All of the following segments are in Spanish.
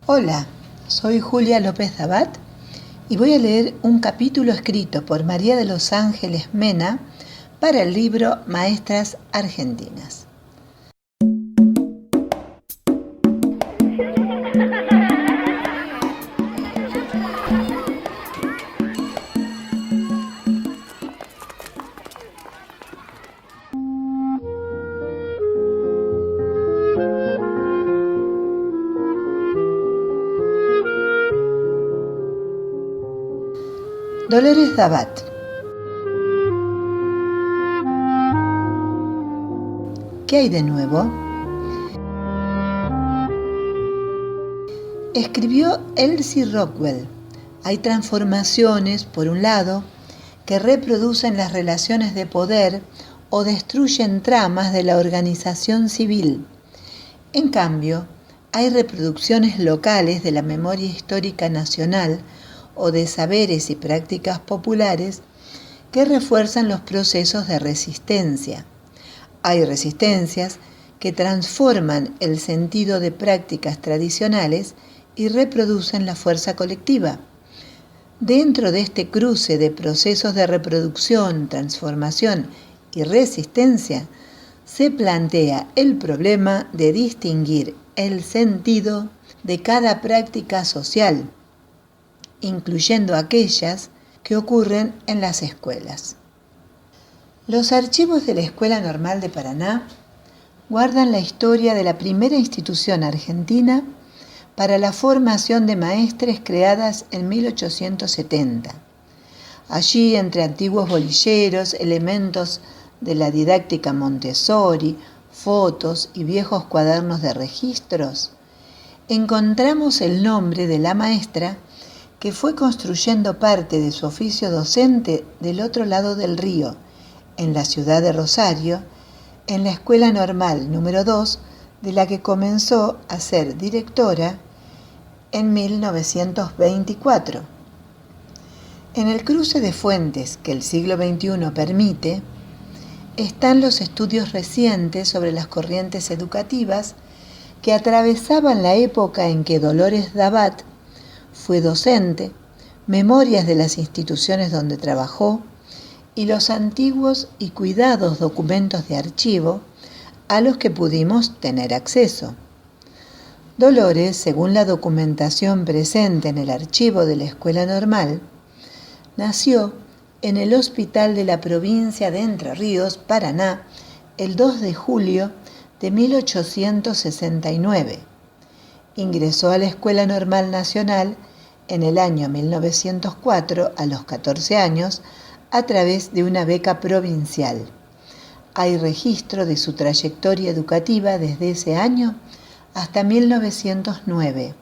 Hola, soy Julia López Dabat y voy a leer un capítulo escrito por María de los Ángeles Mena para el libro Maestras Argentinas. Dolores Dabat. ¿Qué hay de nuevo? Escribió Elsie Rockwell. Hay transformaciones, por un lado, que reproducen las relaciones de poder o destruyen tramas de la organización civil. En cambio, hay reproducciones locales de la memoria histórica nacional o de saberes y prácticas populares que refuerzan los procesos de resistencia. Hay resistencias que transforman el sentido de prácticas tradicionales y reproducen la fuerza colectiva. Dentro de este cruce de procesos de reproducción, transformación y resistencia, se plantea el problema de distinguir el sentido de cada práctica social, incluyendo aquellas que ocurren en las escuelas. Los archivos de la Escuela Normal de Paraná guardan la historia de la primera institución argentina para la formación de maestres creadas en 1870. Allí, entre antiguos bolilleros, elementos de la didáctica Montessori, fotos y viejos cuadernos de registros, encontramos el nombre de la maestra que fue construyendo parte de su oficio docente del otro lado del río, en la ciudad de Rosario, en la Escuela Normal número 2, de la que comenzó a ser directora en 1924. En el cruce de fuentes que el siglo XXI permite, están los estudios recientes sobre las corrientes educativas que atravesaban la época en que Dolores Dabat fue docente, memorias de las instituciones donde trabajó y los antiguos y cuidados documentos de archivo a los que pudimos tener acceso. Dolores, según la documentación presente en el archivo de la Escuela Normal, nació en el Hospital de la Provincia de Entre Ríos, Paraná, el 2 de julio de 1869. Ingresó a la Escuela Normal Nacional en el año 1904, a los 14 años, a través de una beca provincial. Hay registro de su trayectoria educativa desde ese año hasta 1909.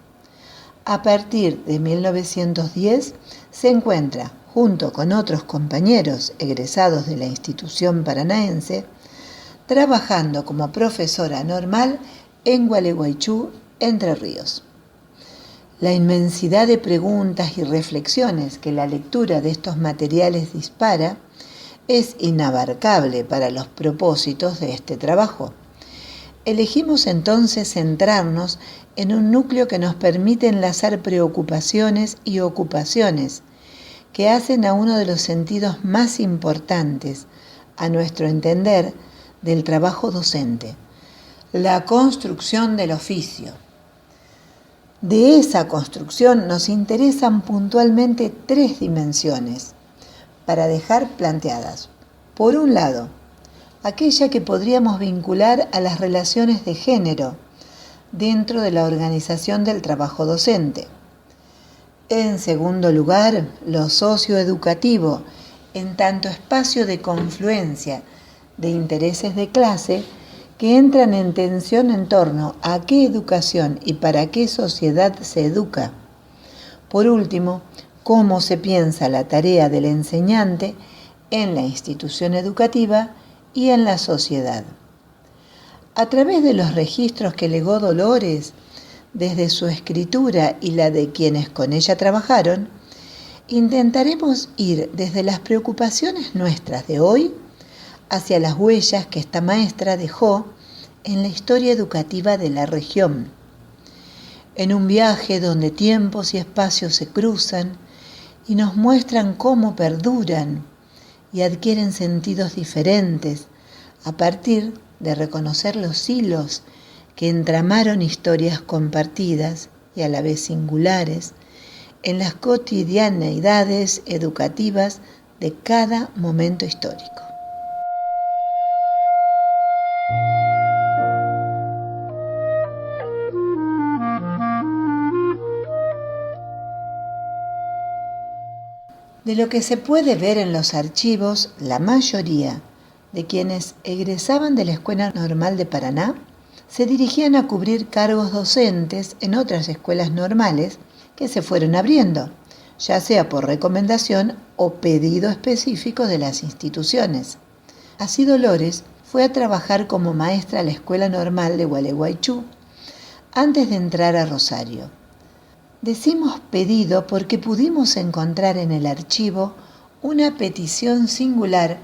A partir de 1910 se encuentra, junto con otros compañeros egresados de la institución paranaense, trabajando como profesora normal en Gualeguaychú, Entre Ríos. La inmensidad de preguntas y reflexiones que la lectura de estos materiales dispara es inabarcable para los propósitos de este trabajo. Elegimos entonces centrarnos en un núcleo que nos permite enlazar preocupaciones y ocupaciones que hacen a uno de los sentidos más importantes, a nuestro entender, del trabajo docente: la construcción del oficio. De esa construcción nos interesan puntualmente tres dimensiones para dejar planteadas. Por un lado, aquella que podríamos vincular a las relaciones de género dentro de la organización del trabajo docente. En segundo lugar, lo socioeducativo, en tanto espacio de confluencia de intereses de clase que entran en tensión en torno a qué educación y para qué sociedad se educa. Por último, cómo se piensa la tarea del enseñante en la institución educativa y en la sociedad. A través de los registros que legó Dolores, desde su escritura y la de quienes con ella trabajaron, intentaremos ir desde las preocupaciones nuestras de hoy hacia las huellas que esta maestra dejó en la historia educativa de la región. en un viaje donde tiempos y espacios se cruzan y nos muestran cómo perduran y adquieren sentidos diferentes a partir de reconocer los hilos que entramaron historias compartidas y a la vez singulares en las cotidianeidades educativas de cada momento histórico. De lo que se puede ver en los archivos, la mayoría de quienes egresaban de la Escuela Normal de Paraná se dirigían a cubrir cargos docentes en otras escuelas normales que se fueron abriendo, ya sea por recomendación o pedido específico de las instituciones. Así Dolores fue a trabajar como maestra a la Escuela Normal de Gualeguaychú antes de entrar a Rosario. Decimos pedido porque pudimos encontrar en el archivo una petición singular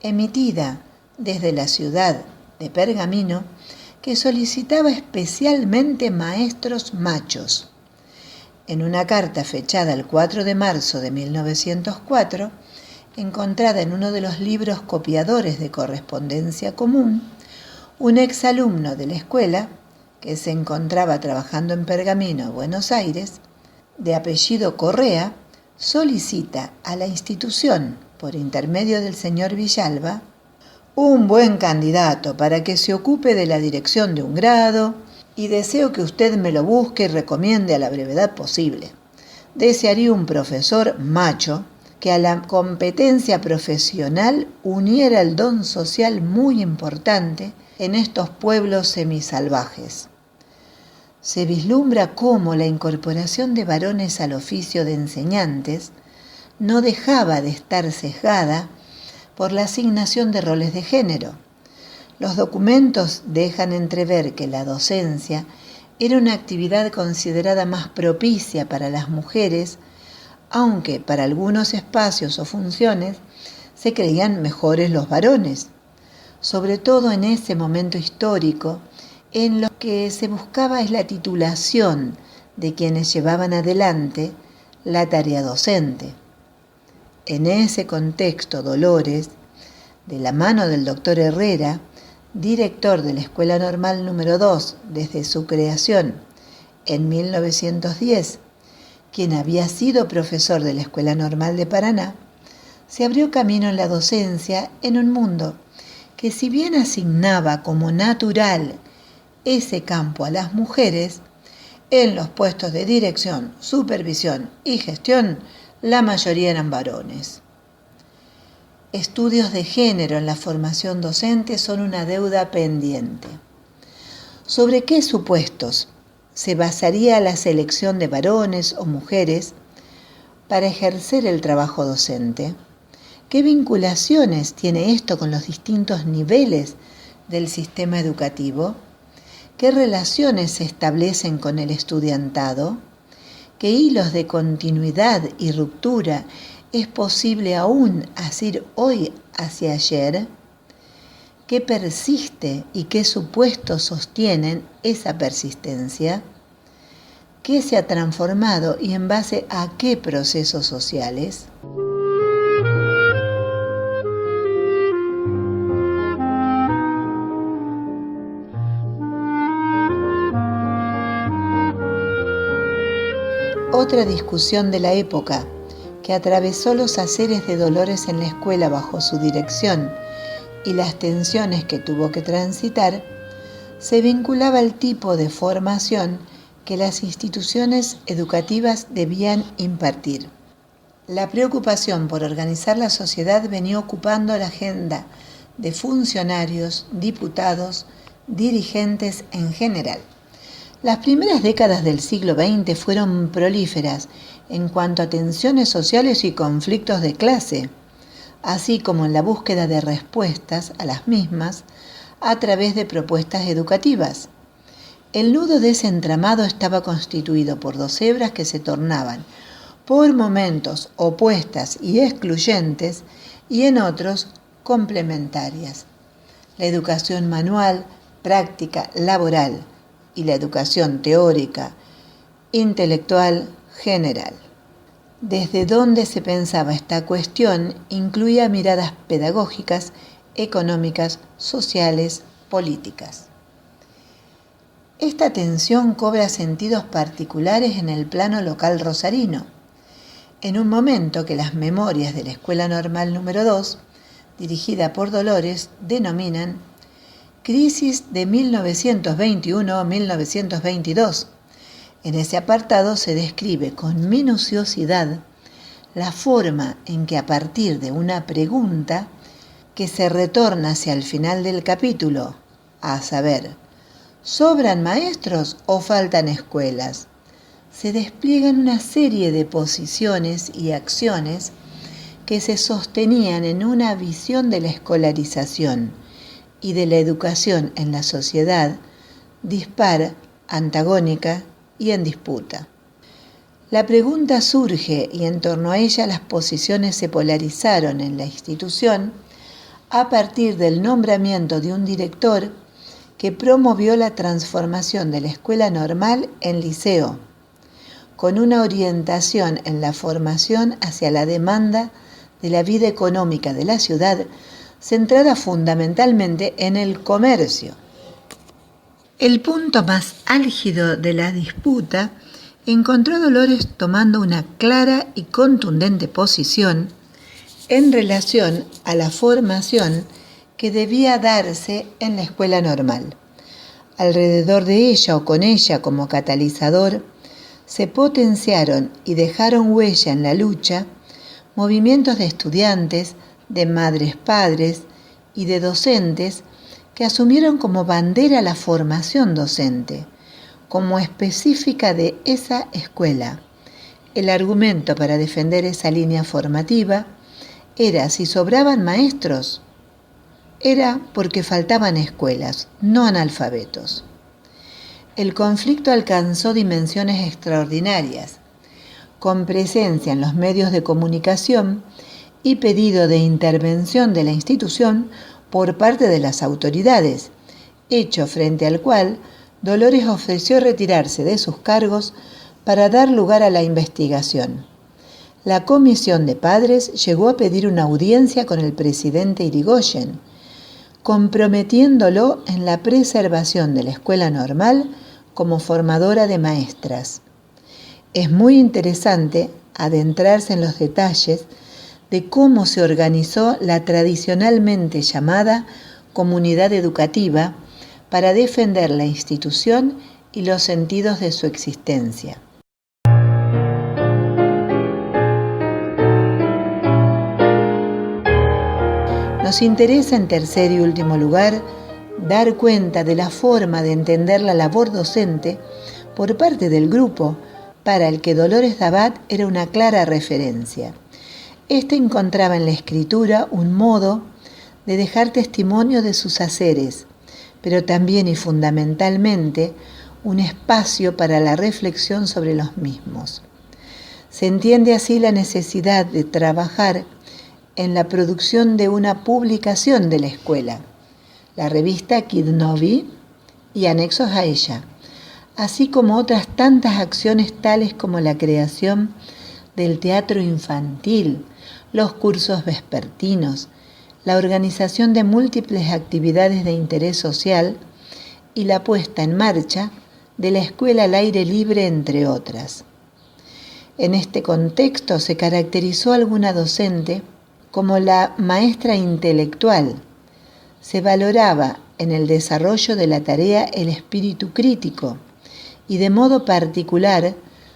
emitida desde la ciudad de Pergamino que solicitaba especialmente maestros machos. En una carta fechada el 4 de marzo de 1904, encontrada en uno de los libros copiadores de correspondencia común, un exalumno de la escuela, que se encontraba trabajando en Pergamino, Buenos Aires, de apellido Correa, solicita a la institución, por intermedio del señor Villalba, un buen candidato para que se ocupe de la dirección de un grado y deseo que usted me lo busque y recomiende a la brevedad posible. Desearía un profesor macho que a la competencia profesional uniera el don social muy importante en estos pueblos semisalvajes. Se vislumbra cómo la incorporación de varones al oficio de enseñantes no dejaba de estar sesgada por la asignación de roles de género. Los documentos dejan entrever que la docencia era una actividad considerada más propicia para las mujeres, aunque para algunos espacios o funciones se creían mejores los varones, sobre todo en ese momento histórico en lo que se buscaba es la titulación de quienes llevaban adelante la tarea docente. En ese contexto, Dolores, de la mano del doctor Herrera, director de la Escuela Normal número 2 desde su creación en 1910, quien había sido profesor de la Escuela Normal de Paraná, se abrió camino en la docencia en un mundo que, si bien asignaba como natural ese campo a las mujeres, en los puestos de dirección, supervisión y gestión, la mayoría eran varones. Estudios de género en la formación docente son una deuda pendiente. ¿Sobre qué supuestos se basaría la selección de varones o mujeres para ejercer el trabajo docente? ¿Qué vinculaciones tiene esto con los distintos niveles del sistema educativo? ¿Qué relaciones se establecen con el estudiantado? ¿Qué hilos de continuidad y ruptura es posible aún asir hoy hacia ayer? ¿Qué persiste y qué supuestos sostienen esa persistencia? ¿Qué se ha transformado y en base a qué procesos sociales? Otra discusión de la época que atravesó los haceres de Dolores en la escuela bajo su dirección y las tensiones que tuvo que transitar, se vinculaba al tipo de formación que las instituciones educativas debían impartir. La preocupación por organizar la sociedad venía ocupando la agenda de funcionarios, diputados, dirigentes en general. Las primeras décadas del siglo XX fueron prolíferas en cuanto a tensiones sociales y conflictos de clase, así como en la búsqueda de respuestas a las mismas a través de propuestas educativas. El nudo de ese entramado estaba constituido por dos hebras que se tornaban, por momentos, opuestas y excluyentes, y en otros complementarias. La educación manual, práctica, laboral, y la educación teórica intelectual general. Desde donde se pensaba esta cuestión incluía miradas pedagógicas, económicas, sociales, políticas. Esta tensión cobra sentidos particulares en el plano local rosarino, en un momento que las memorias de la Escuela Normal número 2, dirigida por Dolores, denominan Crisis de 1921-1922. En ese apartado se describe con minuciosidad la forma en que a partir de una pregunta que se retorna hacia el final del capítulo, a saber, ¿sobran maestros o faltan escuelas?, se despliegan una serie de posiciones y acciones que se sostenían en una visión de la escolarización y de la educación en la sociedad dispar, antagónica y en disputa. La pregunta surge y en torno a ella las posiciones se polarizaron en la institución a partir del nombramiento de un director que promovió la transformación de la escuela normal en liceo, con una orientación en la formación hacia la demanda de la vida económica de la ciudad, centrada fundamentalmente en el comercio. El punto más álgido de la disputa encontró a Dolores tomando una clara y contundente posición en relación a la formación que debía darse en la escuela normal. Alrededor de ella o con ella como catalizador, se potenciaron y dejaron huella en la lucha movimientos de estudiantes, de madres-padres y de docentes que asumieron como bandera la formación docente, como específica de esa escuela. El argumento para defender esa línea formativa era si sobraban maestros, era porque faltaban escuelas, no analfabetos. El conflicto alcanzó dimensiones extraordinarias, con presencia en los medios de comunicación y pedido de intervención de la institución por parte de las autoridades, hecho frente al cual Dolores ofreció retirarse de sus cargos para dar lugar a la investigación. La comisión de padres llegó a pedir una audiencia con el presidente Irigoyen, comprometiéndolo en la preservación de la escuela normal como formadora de maestras. Es muy interesante adentrarse en los detalles de cómo se organizó la tradicionalmente llamada comunidad educativa para defender la institución y los sentidos de su existencia. Nos interesa, en tercer y último lugar, dar cuenta de la forma de entender la labor docente por parte del grupo para el que Dolores Dabat era una clara referencia. Este encontraba en la escritura un modo de dejar testimonio de sus haceres, pero también y fundamentalmente un espacio para la reflexión sobre los mismos. Se entiende así la necesidad de trabajar en la producción de una publicación de la escuela, la revista Kid Novi y anexos a ella, así como otras tantas acciones tales como la creación del teatro infantil, los cursos vespertinos, la organización de múltiples actividades de interés social y la puesta en marcha de la escuela al aire libre, entre otras. En este contexto se caracterizó a alguna docente como la maestra intelectual. Se valoraba en el desarrollo de la tarea el espíritu crítico y de modo particular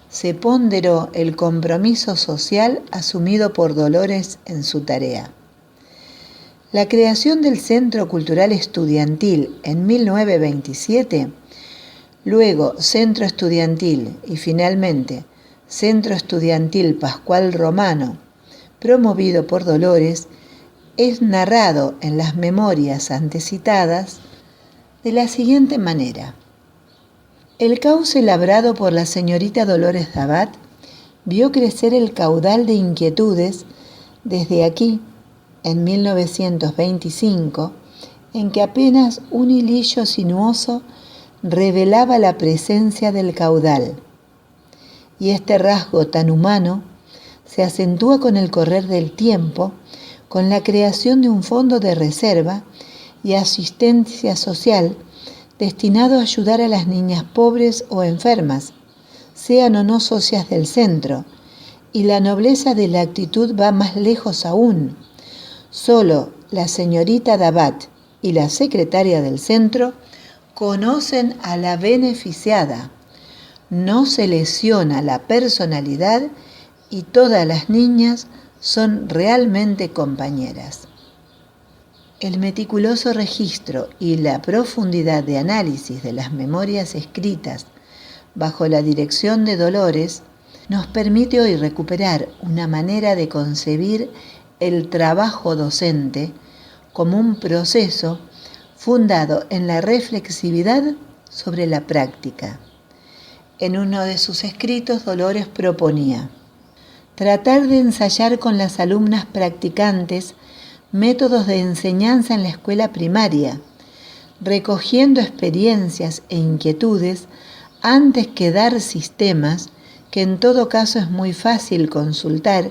se ponderó el compromiso social asumido por Dolores en su tarea. La creación del Centro Cultural Estudiantil en 1927, luego Centro Estudiantil y finalmente Centro Estudiantil Pascual Romano, promovido por Dolores, es narrado en las memorias antecitadas de la siguiente manera. El cauce labrado por la señorita Dolores Dabat vio crecer el caudal de inquietudes desde aquí, en 1925, en que apenas un hilillo sinuoso revelaba la presencia del caudal. y este rasgo tan humano se acentúa con el correr del tiempo, con la creación de un fondo de reserva y asistencia social destinado a ayudar a las niñas pobres o enfermas, sean o no socias del centro, y la nobleza de la actitud va más lejos aún. Solo la señorita Dabat y la secretaria del centro conocen a la beneficiada. No se lesiona la personalidad y todas las niñas son realmente compañeras. El meticuloso registro y la profundidad de análisis de las memorias escritas bajo la dirección de Dolores nos permite hoy recuperar una manera de concebir el trabajo docente como un proceso fundado en la reflexividad sobre la práctica. En uno de sus escritos, Dolores proponía tratar de ensayar con las alumnas practicantes métodos de enseñanza en la escuela primaria, recogiendo experiencias e inquietudes antes que dar sistemas que en todo caso es muy fácil consultar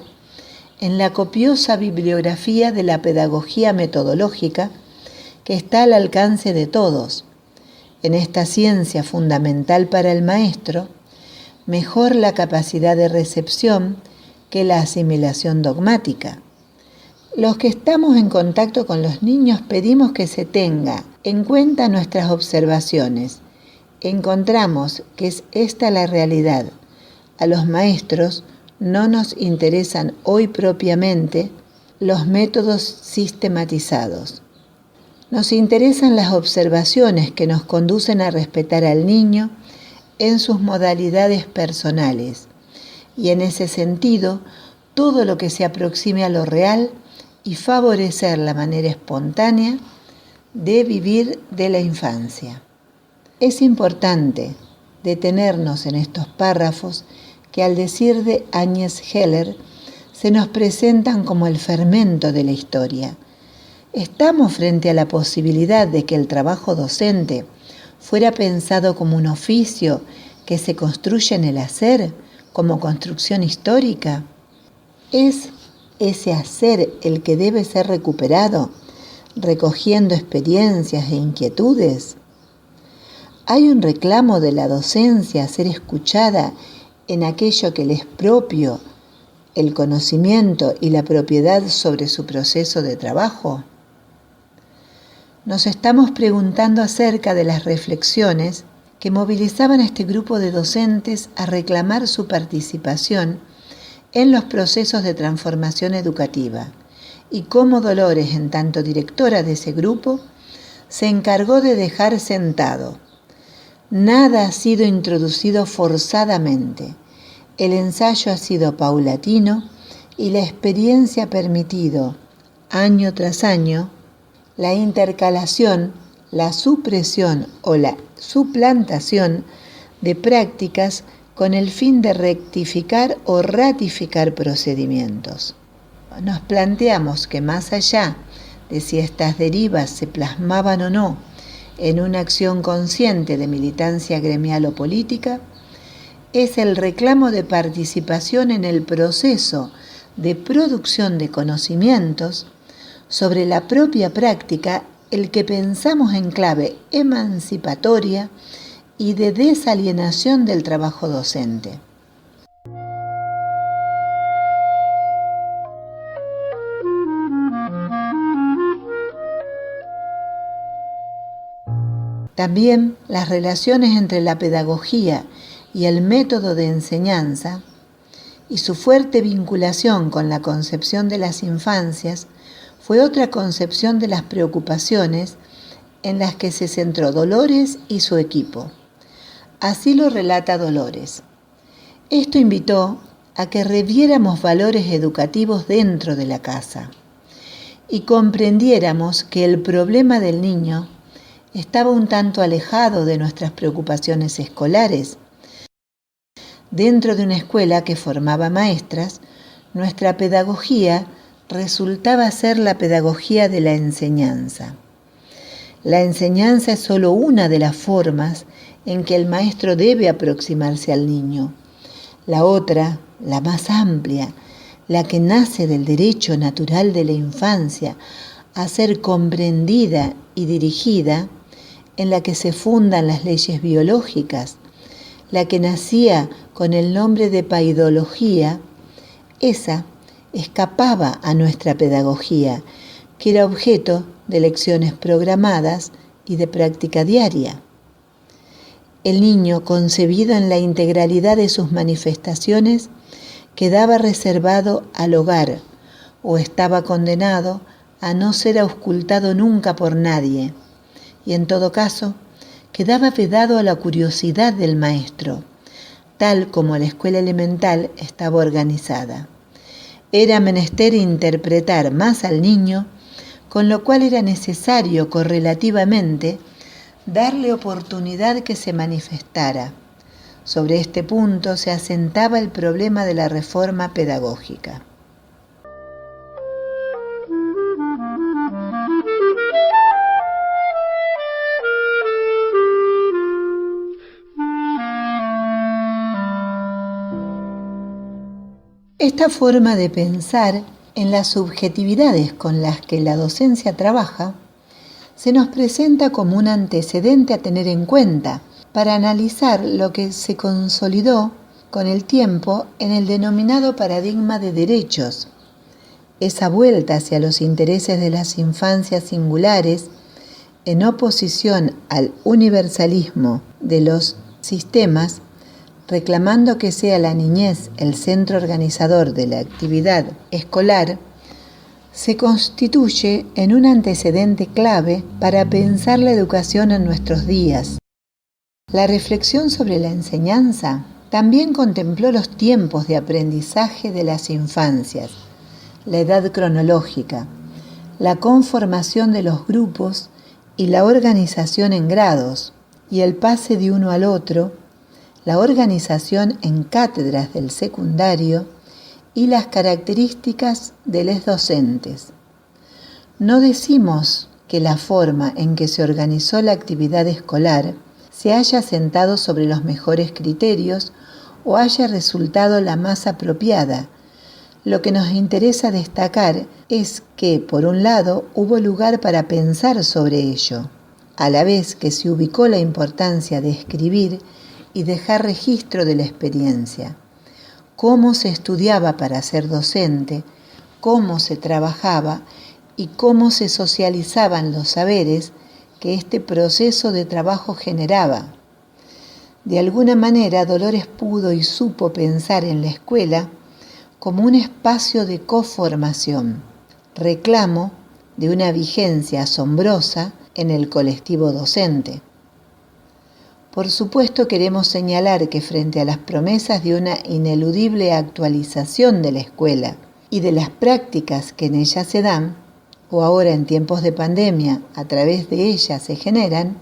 en la copiosa bibliografía de la pedagogía metodológica que está al alcance de todos. En esta ciencia fundamental para el maestro, mejor la capacidad de recepción que la asimilación dogmática. Los que estamos en contacto con los niños pedimos que se tenga en cuenta nuestras observaciones. Encontramos que es esta la realidad. A los maestros no nos interesan hoy propiamente los métodos sistematizados. Nos interesan las observaciones que nos conducen a respetar al niño en sus modalidades personales y en ese sentido todo lo que se aproxime a lo real y favorecer la manera espontánea de vivir de la infancia. Es importante detenernos en estos párrafos que al decir de Áñez Heller se nos presentan como el fermento de la historia. Estamos frente a la posibilidad de que el trabajo docente fuera pensado como un oficio que se construye en el hacer, como construcción histórica. ¿Es ese hacer el que debe ser recuperado, recogiendo experiencias e inquietudes? ¿Hay un reclamo de la docencia a ser escuchada en aquello que le es propio, el conocimiento y la propiedad sobre su proceso de trabajo? Nos estamos preguntando acerca de las reflexiones que movilizaban a este grupo de docentes a reclamar su participación en los procesos de transformación educativa y cómo Dolores, en tanto directora de ese grupo, se encargó de dejar sentado. Nada ha sido introducido forzadamente. El ensayo ha sido paulatino y la experiencia ha permitido, año tras año, la intercalación, la supresión o la suplantación de prácticas con el fin de rectificar o ratificar procedimientos. Nos planteamos que más allá de si estas derivas se plasmaban o no en una acción consciente de militancia gremial o política, es el reclamo de participación en el proceso de producción de conocimientos sobre la propia práctica el que pensamos en clave emancipatoria y de desalienación del trabajo docente. También las relaciones entre la pedagogía y el método de enseñanza y su fuerte vinculación con la concepción de las infancias fue otra concepción de las preocupaciones en las que se centró Dolores y su equipo. Así lo relata Dolores. Esto invitó a que reviéramos valores educativos dentro de la casa y comprendiéramos que el problema del niño estaba un tanto alejado de nuestras preocupaciones escolares. Dentro de una escuela que formaba maestras, nuestra pedagogía resultaba ser la pedagogía de la enseñanza. La enseñanza es solo una de las formas en que el maestro debe aproximarse al niño. La otra, la más amplia, la que nace del derecho natural de la infancia a ser comprendida y dirigida, en la que se fundan las leyes biológicas, la que nacía con el nombre de paidología, esa escapaba a nuestra pedagogía, que era objeto de lecciones programadas y de práctica diaria. El niño, concebido en la integralidad de sus manifestaciones, quedaba reservado al hogar o estaba condenado a no ser auscultado nunca por nadie, y en todo caso quedaba vedado a la curiosidad del maestro, tal como la escuela elemental estaba organizada. Era menester interpretar más al niño, con lo cual era necesario correlativamente darle oportunidad que se manifestara. Sobre este punto se asentaba el problema de la reforma pedagógica. Esta forma de pensar en las subjetividades con las que la docencia trabaja se nos presenta como un antecedente a tener en cuenta para analizar lo que se consolidó con el tiempo en el denominado paradigma de derechos. Esa vuelta hacia los intereses de las infancias singulares en oposición al universalismo de los sistemas, reclamando que sea la niñez el centro organizador de la actividad escolar, se constituye en un antecedente clave para pensar la educación en nuestros días. La reflexión sobre la enseñanza también contempló los tiempos de aprendizaje de las infancias, la edad cronológica, la conformación de los grupos y la organización en grados, y el pase de uno al otro, la organización en cátedras del secundario y las características de los docentes. No decimos que la forma en que se organizó la actividad escolar se haya sentado sobre los mejores criterios o haya resultado la más apropiada. Lo que nos interesa destacar es que, por un lado, hubo lugar para pensar sobre ello, a la vez que se ubicó la importancia de escribir y dejar registro de la experiencia, cómo se estudiaba para ser docente, cómo se trabajaba y cómo se socializaban los saberes que este proceso de trabajo generaba. De alguna manera, Dolores pudo y supo pensar en la escuela como un espacio de coformación, reclamo de una vigencia asombrosa en el colectivo docente. Por supuesto, queremos señalar que frente a las promesas de una ineludible actualización de la escuela y de las prácticas que en ella se dan, o ahora en tiempos de pandemia a través de ella se generan,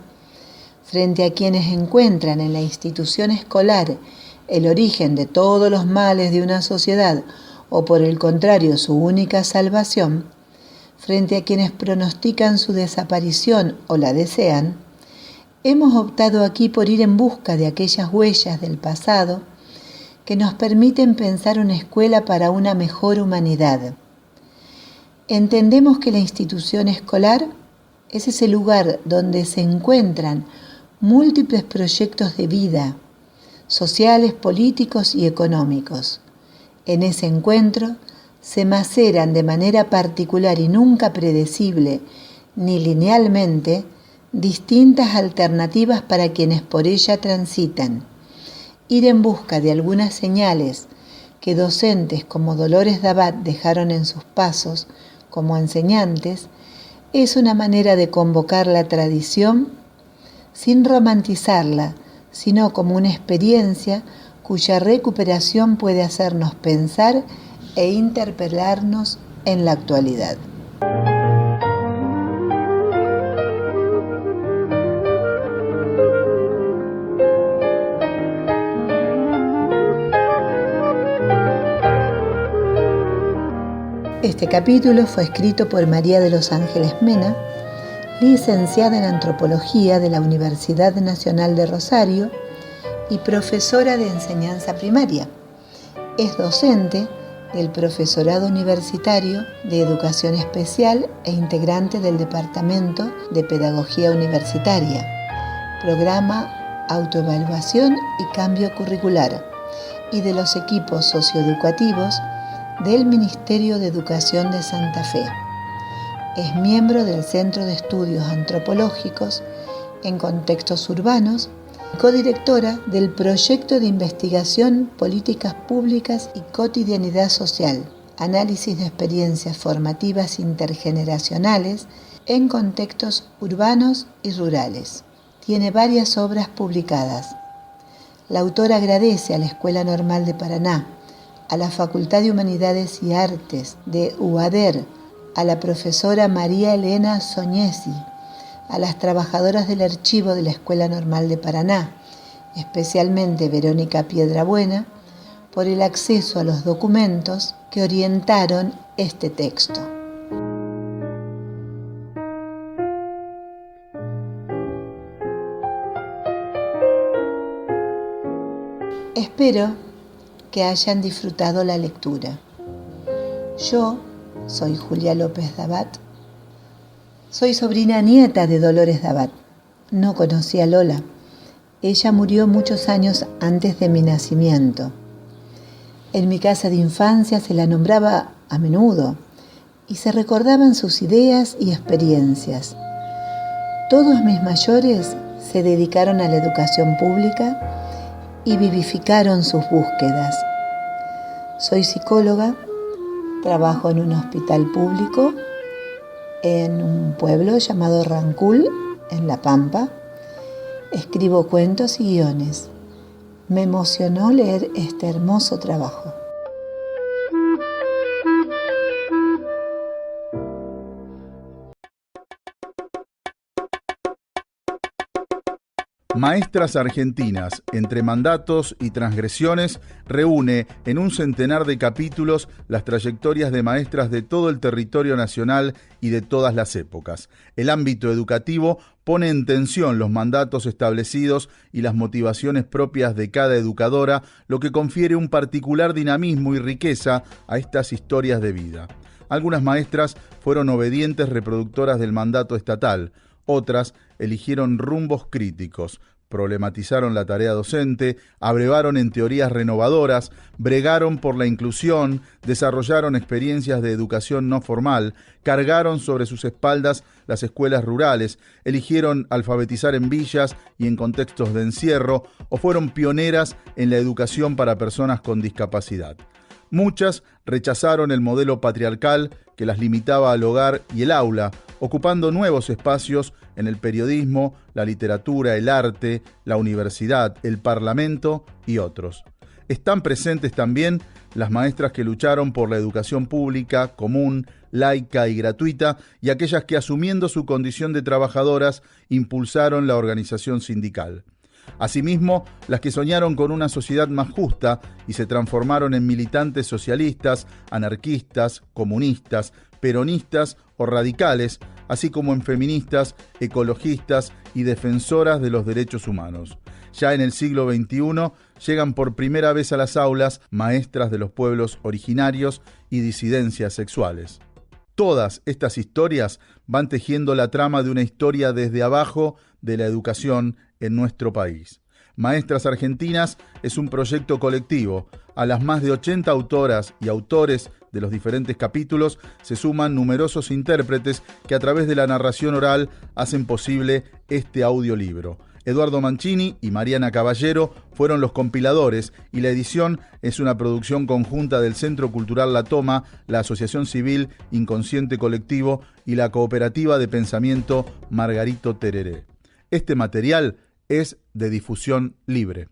frente a quienes encuentran en la institución escolar el origen de todos los males de una sociedad o por el contrario su única salvación, frente a quienes pronostican su desaparición o la desean, hemos optado aquí por ir en busca de aquellas huellas del pasado que nos permiten pensar una escuela para una mejor humanidad. Entendemos que la institución escolar es ese lugar donde se encuentran múltiples proyectos de vida, sociales, políticos y económicos. En ese encuentro se maceran de manera particular y nunca predecible, ni linealmente, distintas alternativas para quienes por ella transitan. Ir en busca de algunas señales que docentes como Dolores Dabat dejaron en sus pasos como enseñantes es una manera de convocar la tradición sin romantizarla, sino como una experiencia cuya recuperación puede hacernos pensar e interpelarnos en la actualidad. Este capítulo fue escrito por María de los Ángeles Mena, licenciada en Antropología de la Universidad Nacional de Rosario y profesora de enseñanza primaria. Es docente del Profesorado Universitario de Educación Especial e integrante del Departamento de Pedagogía Universitaria, Programa Autoevaluación y Cambio Curricular, y de los equipos socioeducativos del Ministerio de Educación de Santa Fe. Es miembro del Centro de Estudios Antropológicos en Contextos Urbanos, codirectora del Proyecto de Investigación Políticas Públicas y Cotidianidad Social, análisis de experiencias formativas intergeneracionales en contextos urbanos y rurales. Tiene varias obras publicadas. La autora agradece a la Escuela Normal de Paraná, a la Facultad de Humanidades y Artes de UADER, a la profesora María Elena Soñesi, a las trabajadoras del archivo de la Escuela Normal de Paraná, especialmente Verónica Piedrabuena, por el acceso a los documentos que orientaron este texto. Espero que hayan disfrutado la lectura. Yo soy Julia López Dabat. Soy sobrina nieta de Dolores Dabat. No conocí a Lola. Ella murió muchos años antes de mi nacimiento. En mi casa de infancia se la nombraba a menudo y se recordaban sus ideas y experiencias. Todos mis mayores se dedicaron a la educación pública y vivificaron sus búsquedas. Soy psicóloga, trabajo en un hospital público en un pueblo llamado Rancul, en La Pampa. Escribo cuentos y guiones. Me emocionó leer este hermoso trabajo. Maestras Argentinas, entre mandatos y transgresiones, reúne en un centenar de capítulos las trayectorias de maestras de todo el territorio nacional y de todas las épocas. El ámbito educativo pone en tensión los mandatos establecidos y las motivaciones propias de cada educadora, lo que confiere un particular dinamismo y riqueza a estas historias de vida. Algunas maestras fueron obedientes reproductoras del mandato estatal. Otras eligieron rumbos críticos, problematizaron la tarea docente, abrevaron en teorías renovadoras, bregaron por la inclusión, desarrollaron experiencias de educación no formal, cargaron sobre sus espaldas las escuelas rurales, eligieron alfabetizar en villas y en contextos de encierro, o fueron pioneras en la educación para personas con discapacidad. Muchas rechazaron el modelo patriarcal que las limitaba al hogar y el aula, ocupando nuevos espacios en el periodismo, la literatura, el arte, la universidad, el parlamento y otros. Están presentes también las maestras que lucharon por la educación pública, común, laica y gratuita, y aquellas que, asumiendo su condición de trabajadoras, impulsaron la organización sindical. Asimismo, las que soñaron con una sociedad más justa y se transformaron en militantes socialistas, anarquistas, comunistas, peronistas o radicales, así como en feministas, ecologistas y defensoras de los derechos humanos. Ya en el siglo XXI llegan por primera vez a las aulas maestras de los pueblos originarios y disidencias sexuales. Todas estas historias van tejiendo la trama de una historia desde abajo de la educación en nuestro país. Maestras Argentinas es un proyecto colectivo. A las más de 80 autoras y autores de los diferentes capítulos se suman numerosos intérpretes que a través de la narración oral hacen posible este audiolibro. Eduardo Mancini y Mariana Caballero fueron los compiladores y la edición es una producción conjunta del Centro Cultural La Toma, la Asociación Civil Inconsciente Colectivo y la Cooperativa de Pensamiento Margarito Tereré. Este material es de difusión libre.